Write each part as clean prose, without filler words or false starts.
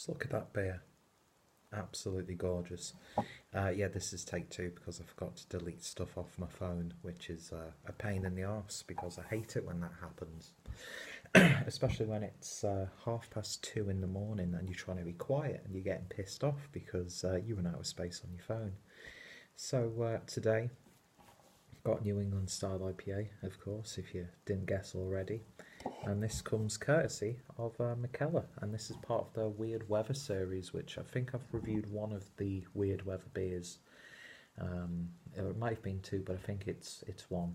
Just look at that beer. Absolutely gorgeous. Yeah, this is take two because I forgot to delete stuff off my phone, which is a pain in the arse because I hate it when that happens. Especially when it's 2:30 in the morning and you're trying to be quiet and you're getting pissed off because you run out of space on your phone. So today, got New England style IPA, of course, if you didn't guess already. And this comes courtesy of Mikkeller, and this is part of the Weird Weather series, which I think I've reviewed one of the Weird Weather beers. It might have been two, but I think it's one.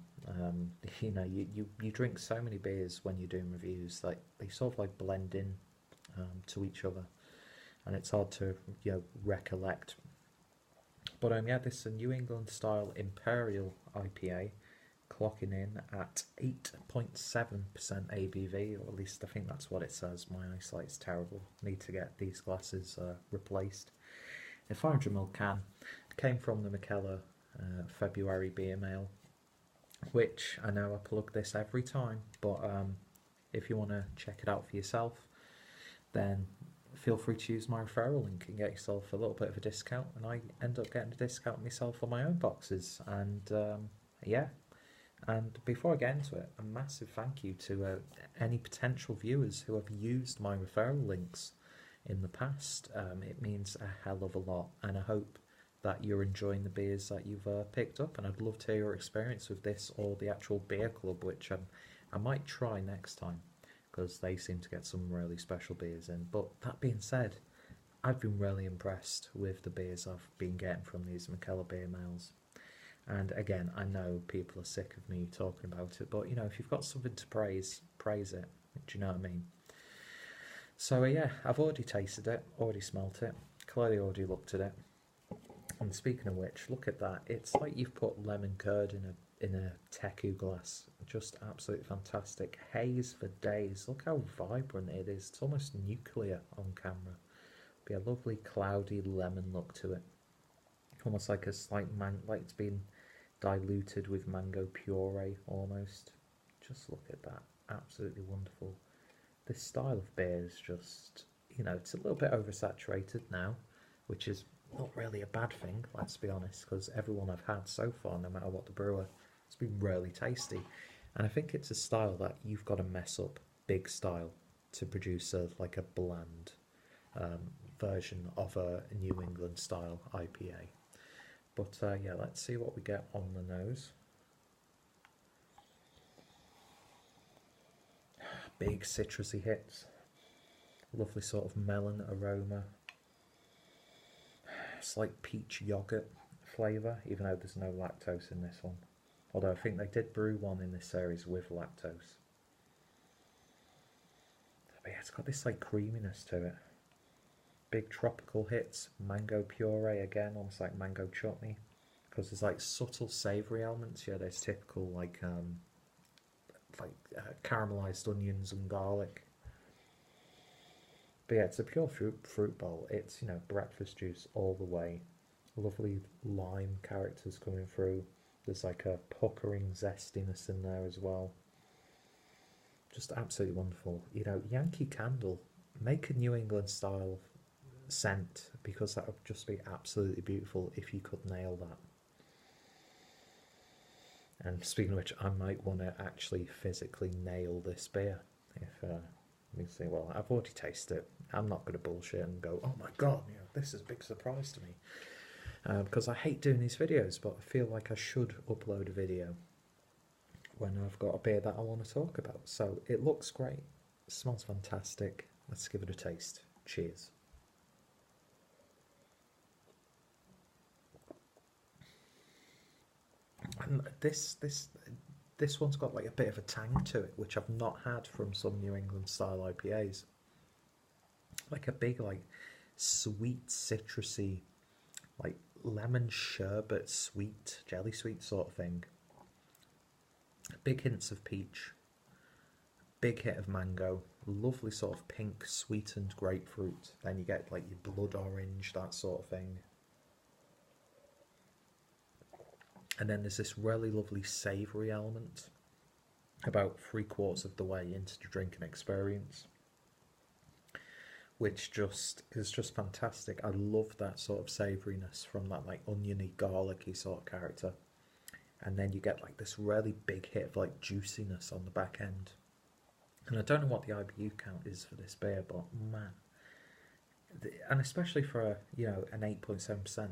You drink so many beers when you're doing reviews, like they sort of like blend in to each other, and it's hard to recollect. But yeah, this is a New England style Imperial IPA, clocking in at 8.7% ABV, or at least I think that's what it says. My eyesight's terrible. Need to get these glasses replaced. A 500ml can. Came from the Mikkeller February beer mail, which I know I plug this every time, but if you want to check it out for yourself, then feel free to use my referral link and get yourself a little bit of a discount. And I end up getting a discount myself on my own boxes. And yeah. And before I get into it, a massive thank you to any potential viewers who have used my referral links in the past. It means a hell of a lot, and I hope that you're enjoying the beers that you've picked up, and I'd love to hear your experience with this or the actual beer club, which I might try next time, because they seem to get some really special beers in. But that being said, I've been really impressed with the beers I've been getting from these Mikkeller beer mails. And again, I know people are sick of me talking about it, but if you've got something to praise it. Do you know what I mean? So yeah, I've already tasted it, already smelt it, clearly already looked at it. And speaking of which, look at that. It's like you've put lemon curd in a teku glass. Just absolutely fantastic. Haze for days. Look how vibrant it is. It's almost nuclear on camera. Be a lovely cloudy lemon look to it. Almost like a slight like it's been diluted with mango puree almost. Just look at that. Absolutely wonderful. This style of beer is just, it's a little bit oversaturated now, which is not really a bad thing, let's be honest, because everyone I've had so far, no matter what the brewer, it's been really tasty. And I think it's a style that you've got to mess up big style to produce a bland version of a New England style IPA. But yeah, let's see what we get on the nose. Big citrusy hits. Lovely sort of melon aroma. Slight peach yogurt flavour, even though there's no lactose in this one. Although I think they did brew one in this series with lactose. But yeah, it's got this creaminess to it. Big tropical hits, mango puree again, almost like mango chutney, because there's subtle savoury elements. Yeah, there's typical caramelised onions and garlic. But yeah, it's a pure fruit bowl. It's breakfast juice all the way. Lovely lime characters coming through. There's a puckering zestiness in there as well. Just absolutely wonderful. Yankee Candle, make a New England style scent, because that would just be absolutely beautiful if you could nail that. And speaking of which, I might want to actually physically nail this beer. If let me see. Well, I've already tasted it. I'm not going to bullshit and go, oh my god, this is a big surprise to me, because I hate doing these videos, but I feel like I should upload a video when I've got a beer that I want to talk about. So it looks great, it smells fantastic. Let's give it a taste. Cheers. And this one's got a bit of a tang to it, which I've not had from some New England style IPAs. A big sweet citrusy, lemon sherbet sweet, jelly sweet sort of thing. Big hints of peach. Big hit of mango. Lovely sort of pink sweetened grapefruit. Then you get your blood orange, that sort of thing. And then there's this really lovely savoury element about 3/4 of the way into the drinking experience, which just is just fantastic. I love that sort of savouriness from that like oniony, garlicky sort of character. And then you get like this really big hit of like juiciness on the back end. And I don't know what the IBU count is for this beer, but man, and especially for a, an 8.7%,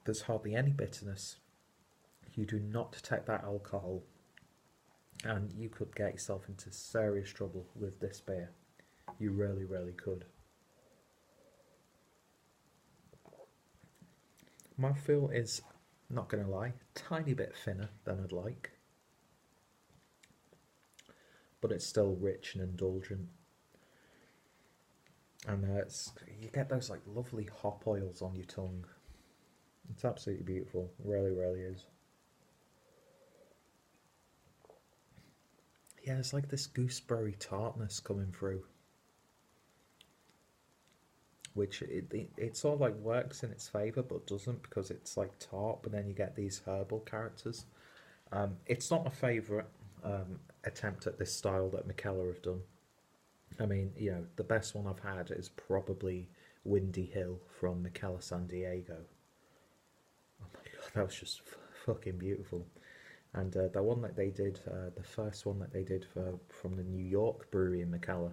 there's hardly any bitterness. You do not detect that alcohol, and you could get yourself into serious trouble with this beer. You really, really could. Mouthfeel is, not going to lie, a tiny bit thinner than I'd like, but it's still rich and indulgent. And you get those like lovely hop oils on your tongue. It's absolutely beautiful. It really, really is. Yeah, it's like this gooseberry tartness coming through, which it sort of like works in its favour but doesn't, because it's like tart, but then you get these herbal characters. It's not my favourite attempt at this style that Mikkeller have done. I mean, the best one I've had is probably Windy Hill from Mikkeller San Diego. Oh my god, that was just fucking beautiful. And the one that they did, the first one that they did from the New York brewery in Mikkeller,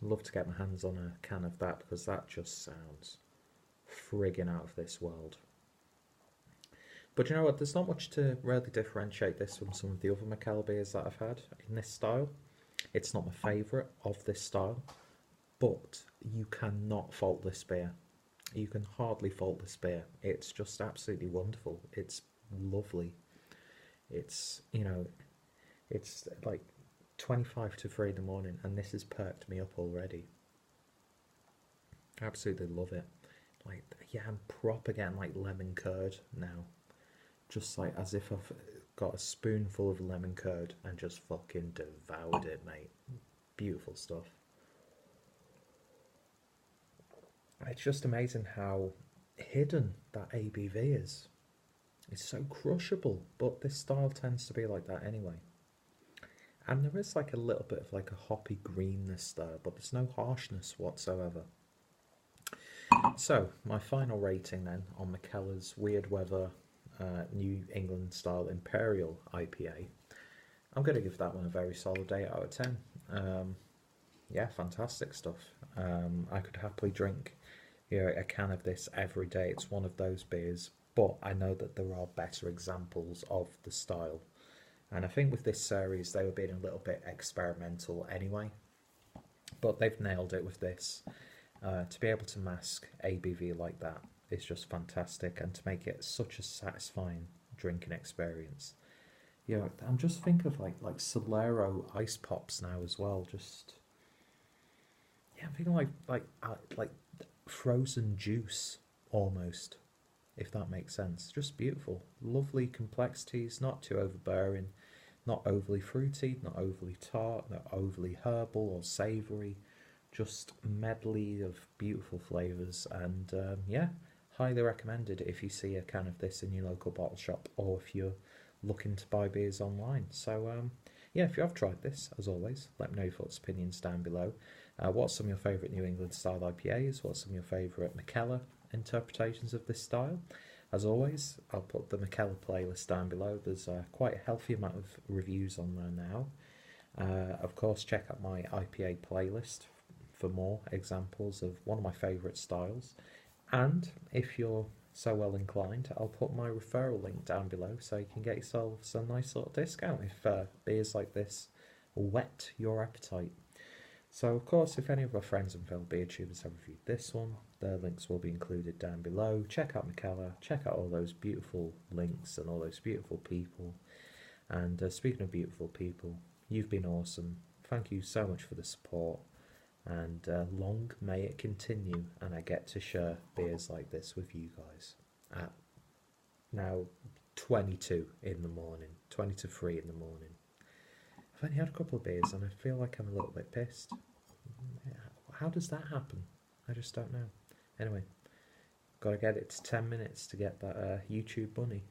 I'd love to get my hands on a can of that, because that just sounds friggin' out of this world. But you know what, there's not much to really differentiate this from some of the other Mikkeller beers that I've had in this style. It's not my favourite of this style, but you cannot fault this beer. You can hardly fault this beer. It's just absolutely wonderful. It's lovely. It's, it's like 25 to 3 in the morning, and this has perked me up already. Absolutely love it. Like, yeah, I'm proper getting like lemon curd now. Just like as if I've got a spoonful of lemon curd and just fucking devoured it, mate. Beautiful stuff. It's just amazing how hidden that ABV is. It's so crushable, but this style tends to be like that anyway. And there is like a little bit of like a hoppy greenness there, but there's no harshness whatsoever. So, my final rating then on Mikkeller's Weird Weather New England Style Imperial IPA, I'm going to give that one a very solid 8 out of 10. Yeah, fantastic stuff. I could happily drink a can of this every day. It's one of those beers, but I know that there are better examples of the style. And I think with this series, they were being a little bit experimental anyway. But they've nailed it with this. To be able to mask ABV like that is just fantastic, and to make it such a satisfying drinking experience. I'm just thinking of like Solero ice pops now as well. I'm thinking like frozen juice almost, if that makes sense. Just beautiful, lovely complexities, not too overbearing, not overly fruity, not overly tart, not overly herbal or savoury. Just medley of beautiful flavours, and highly recommended if you see a can of this in your local bottle shop, or if you're looking to buy beers online. So if you have tried this, as always, let me know your thoughts, opinions down below. What's some of your favourite New England style IPAs? What's some of your favourite Mikkeller interpretations of this style? As always, I'll put the Mikkeller playlist down below. There's quite a healthy amount of reviews on there now. Of course, check out my IPA playlist for more examples of one of my favourite styles. And if you're so well inclined, I'll put my referral link down below so you can get yourselves a nice little discount if beers like this whet your appetite. So of course, if any of our friends and fellow beer tubers have reviewed this one, their links will be included down below. Check out Mikkeller, check out all those beautiful links and all those beautiful people. And speaking of beautiful people, you've been awesome. Thank you so much for the support. And long may it continue, and I get to share beers like this with you guys at now 22 in the morning, 20 to 3 in the morning. I've only had a couple of beers and I feel like I'm a little bit pissed. How does that happen? I just don't know. Anyway, gotta get it to 10 minutes to get that YouTube bunny.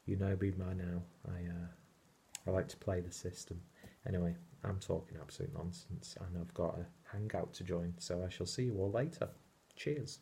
You know me by now. I like to play the system. Anyway, I'm talking absolute nonsense and I've got a hangout to join, so I shall see you all later. Cheers.